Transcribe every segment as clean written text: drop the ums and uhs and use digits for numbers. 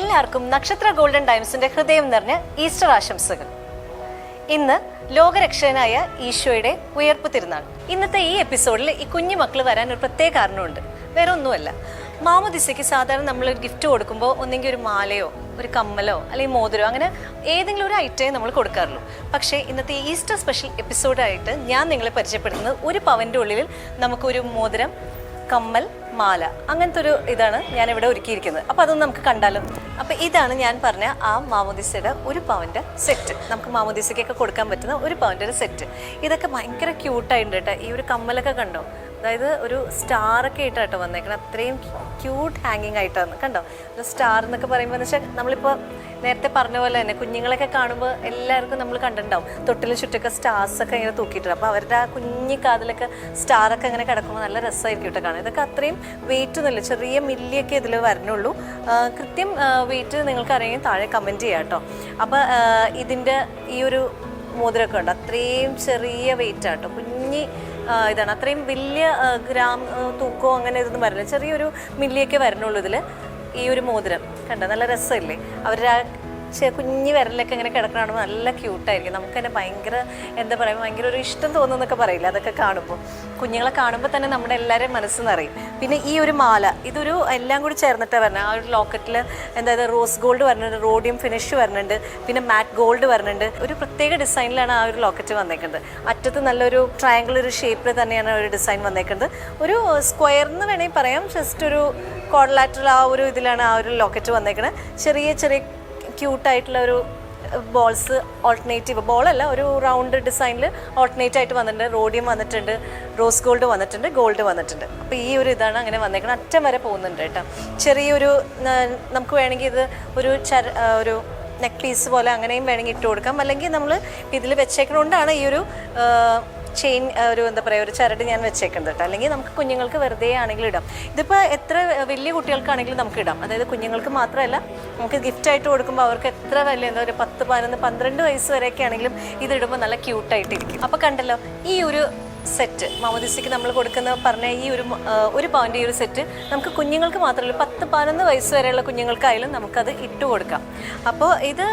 എല്ലാവർക്കും നക്ഷത്ര ഗോൾഡൻ ഡയമണ്ട്സിന്റെ ഹൃദയം നിറഞ്ഞ ഈസ്റ്റർ ആശംസകൾ. ഇന്ന് ലോകരക്ഷകനായ ഈശോയുടെ ഉയർപ്പ് തിരുനാൾ. ഇന്നത്തെ ഈ എപ്പിസോഡിൽ ഈ കുഞ്ഞു മക്കൾ വരാൻ ഒരു പ്രത്യേക കാരണമുണ്ട്. വേറെ ഒന്നുമല്ല, മാമോദിസയ്ക്ക് സാധാരണ നമ്മൾ ഗിഫ്റ്റ് കൊടുക്കുമ്പോൾ ഒന്നെങ്കിൽ ഒരു മാലയോ ഒരു കമ്മലോ അല്ലെങ്കിൽ മോതിരോ അങ്ങനെ ഏതെങ്കിലും ഒരു ഐറ്റമേ നമ്മൾ കൊടുക്കാറുള്ളൂ. പക്ഷേ ഇന്നത്തെ ഈസ്റ്റർ സ്പെഷ്യൽ എപ്പിസോഡായിട്ട് ഞാൻ നിങ്ങളെ പരിചയപ്പെടുത്തുന്നത് ഒരു പവൻ്റെ ഉള്ളിൽ നമുക്കൊരു മോതിരം, കമ്മൽ, മാല, അങ്ങനത്തെ ഒരു ഇതാണ് ഞാനിവിടെ ഒരുക്കിയിരിക്കുന്നത്. അപ്പോൾ അതൊന്ന് നമുക്ക് കണ്ടാലോ. അപ്പോൾ ഇതാണ് ഞാൻ പറഞ്ഞ ആ മാമോദിസയുടെ ഒരു പവൻ്റെ സെറ്റ്. നമുക്ക് മാമോദിസയ്ക്കൊക്കെ കൊടുക്കാൻ പറ്റുന്ന ഒരു പവൻ്റെ ഒരു സെറ്റ്. ഇതൊക്കെ ഭയങ്കര ക്യൂട്ടായിട്ടുണ്ട് കേട്ടോ. ഈ ഒരു കമ്മലൊക്കെ കണ്ടോ, അതായത് ഒരു സ്റ്റാറൊക്കെ ആയിട്ടാട്ടോ വന്നേക്കണം. അത്രയും ക്യൂട്ട് ഹാങ്ങിങ് ആയിട്ടാണ് കണ്ടോ. ഒരു സ്റ്റാർ എന്നൊക്കെ പറയുമ്പോൾ എന്ന് വെച്ചാൽ നമ്മളിപ്പോൾ നേരത്തെ പറഞ്ഞ പോലെ തന്നെ കുഞ്ഞുങ്ങളൊക്കെ കാണുമ്പോൾ എല്ലാവർക്കും നമ്മൾ കണ്ടിട്ടുണ്ടാവും തൊട്ടിലും ചുറ്റൊക്കെ സ്റ്റാർസൊക്കെ ഇങ്ങനെ തൂക്കിയിട്ടുണ്ട്. അപ്പോൾ അവരുടെ ആ കുഞ്ഞി കാതിലൊക്കെ സ്റ്റാറൊക്കെ ഇങ്ങനെ കിടക്കുമ്പോൾ നല്ല രസമായിരിക്കും കേട്ടോ കാണാൻ. ഇതൊക്കെ അത്രയും വെയിറ്റ് ഒന്നുമില്ല, ചെറിയ മില്ലിയൊക്കെ ഇതിൽ വരണുള്ളൂ. കൃത്യം വെയിറ്റ് നിങ്ങൾക്ക് അറിയാമെങ്കിൽ താഴെ കമൻറ്റ് ചെയ്യാം കേട്ടോ. അപ്പോൾ ഇതിൻ്റെ ഈ ഒരു മോതിരമൊക്കെ ഉണ്ട്, അത്രയും ചെറിയ വെയിറ്റ് ആട്ടോ, കുഞ്ഞി ഇതാണ്. അത്രയും വലിയ ഗ്രാം തൂക്കമോ അങ്ങനെ ഇതൊന്നും വരില്ല, ചെറിയൊരു മില്ലിയൊക്കെ വരണുള്ളൂ ഇതിൽ. ഈ ഒരു മോതിരം കണ്ടോ, നല്ല രസമില്ലേ? അവരുടെ ആ കുഞ്ഞി വിരലൊക്കെ ഇങ്ങനെ കിടക്കണ നല്ല ക്യൂട്ടായിരിക്കും. നമുക്ക് തന്നെ ഭയങ്കര എന്താ പറയുക, ഭയങ്കര ഒരു ഇഷ്ടം തോന്നുന്നൊക്കെ പറയില്ല അതൊക്കെ കാണുമ്പോൾ. കുഞ്ഞുങ്ങളെ കാണുമ്പോൾ തന്നെ നമ്മുടെ എല്ലാവരുടെയും മനസ്സ് നിറയും. പിന്നെ ഈ ഒരു മാല, ഇതൊരു എല്ലാം കൂടി ചേർന്നിട്ടാണ് വരുന്നത്. ആ ഒരു ലോക്കറ്റിൽ എന്തായത് റോസ് ഗോൾഡ് വരുന്നുണ്ട്, റോഡിയം ഫിനിഷ് വരുന്നുണ്ട്, പിന്നെ മാറ്റ് ഗോൾഡ് വരുന്നുണ്ട്. ഒരു പ്രത്യേക ഡിസൈനിലാണ് ആ ഒരു ലോക്കറ്റ് വന്നേക്കുന്നത്. അറ്റത്ത് നല്ലൊരു ട്രയാങ്കിൾ ഒരു ഷേപ്പിൽ തന്നെയാണ് ഒരു ഡിസൈൻ വന്നേക്കുന്നത്. ഒരു സ്ക്വയർന്ന് വേണമെങ്കിൽ പറയാം, ജസ്റ്റ് ഒരു ക്വാഡ്രിലാറ്ററൽ ആ ഒരു ഇതിലാണ് ആ ഒരു ലോക്കറ്റ് വന്നേക്കുന്നത്. ചെറിയ ചെറിയ ക്യൂട്ടായിട്ടുള്ള ഒരു ബോൾസ്, ഓൾട്ടർനേറ്റീവ് ബോളല്ല, ഒരു റൗണ്ട് ഡിസൈനിൽ ഓൾട്ടർനേറ്റ് ആയിട്ട് വന്നിട്ടുണ്ട്. റോഡിയം വന്നിട്ടുണ്ട്, റോസ് ഗോൾഡ് വന്നിട്ടുണ്ട്, ഗോൾഡ് വന്നിട്ടുണ്ട്. അപ്പോൾ ഈ ഒരു ഇതാണ് അങ്ങനെ വന്നേക്കുന്നത്. അറ്റം വരെ പോകുന്നുണ്ട് കേട്ടോ. ചെറിയൊരു നമുക്ക് വേണമെങ്കിൽ ഇത് ഒരു നെക്ലീസ് പോലെ അങ്ങനെയും വേണമെങ്കിൽ ഇട്ട് കൊടുക്കാം. അല്ലെങ്കിൽ നമ്മൾ ഇതിൽ വെച്ചേക്കുന്നതുകൊണ്ടാണ് ഈ ഒരു ചെയിൻ, ഒരു എന്താ പറയുക, ഒരു ചരട് ഞാൻ വെച്ചേക്കുന്നത് കേട്ടോ. അല്ലെങ്കിൽ നമുക്ക് കുഞ്ഞുങ്ങൾക്ക് വെറുതെ ആണെങ്കിലും ഇടാം. ഇതിപ്പോൾ എത്ര വലിയ കുട്ടികൾക്കാണെങ്കിലും നമുക്ക് ഇടാം. അതായത് കുഞ്ഞുങ്ങൾക്ക് മാത്രമല്ല, നമുക്ക് ഗിഫ്റ്റായിട്ട് കൊടുക്കുമ്പോൾ അവർക്ക് എത്ര വലിയ എന്താ പറയുക 10, 11, 12 വയസ്സ് വരെയൊക്കെ ആണെങ്കിലും ഇതിടുമ്പോൾ നല്ല ക്യൂട്ടായിട്ടിരിക്കും. അപ്പോൾ കണ്ടല്ലോ, ഈ ഒരു സെറ്റ് മാമോദിസയ്ക്ക് നമ്മൾ കൊടുക്കുന്ന പറഞ്ഞ ഈ ഒരു പവൻ്റെ ഈ ഒരു സെറ്റ് നമുക്ക് കുഞ്ഞുങ്ങൾക്ക് മാത്രമല്ല 10, 11 വയസ്സ് വരെയുള്ള കുഞ്ഞുങ്ങൾക്കായാലും നമുക്കത് ഇട്ട് കൊടുക്കാം. അപ്പോൾ ഇത്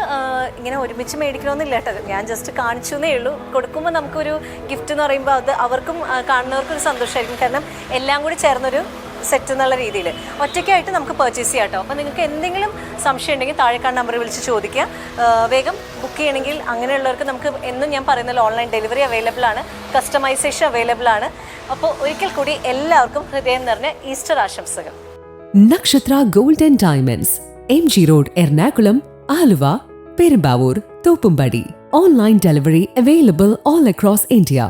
ഇങ്ങനെ ഒരുമിച്ച് മേടിക്കണമെന്നില്ല കേട്ടോ, ഞാൻ ജസ്റ്റ് കാണിച്ചു എന്നേ ഉള്ളൂ. കൊടുക്കുമ്പോൾ നമുക്കൊരു ഗിഫ്റ്റ് എന്ന് പറയുമ്പോൾ അത് അവർക്കും കാണുന്നവർക്കൊരു സന്തോഷമായിരിക്കും. കാരണം എല്ലാം കൂടി ചേർന്നൊരു സെറ്റ് എന്നുള്ള രീതിയിൽ ഒറ്റയ്ക്കായിട്ട് നമുക്ക് പർച്ചേസ് ചെയ്യാം കേട്ടോ. അപ്പോൾ നിങ്ങൾക്ക് എന്തെങ്കിലും സംശയം ഉണ്ടെങ്കിൽ താഴെ കാണുന്ന നമ്പറിൽ വിളിച്ച് ചോദിക്കുക. വേഗം ബുക്ക് ചെയ്യണമെങ്കിൽ അങ്ങനെയുള്ളവർക്ക് നമുക്ക് എന്നും ഞാൻ പറയുന്നത് ഓൺലൈൻ ഡെലിവറി അവൈലബിൾ ആണ്, കസ്റ്റമൈസേഷൻ അവൈലബിൾ ആണ്. അപ്പോൾ ഒരിക്കൽ കൂടി എല്ലാവർക്കും ഹൃദയം നിറഞ്ഞ ഈസ്റ്റർ ആശംസകൾ. നക്ഷത്ര golden diamonds, MG road, Ernakulam, Aluva, Perumbavoor, Thoppumpady. Online delivery available all across India.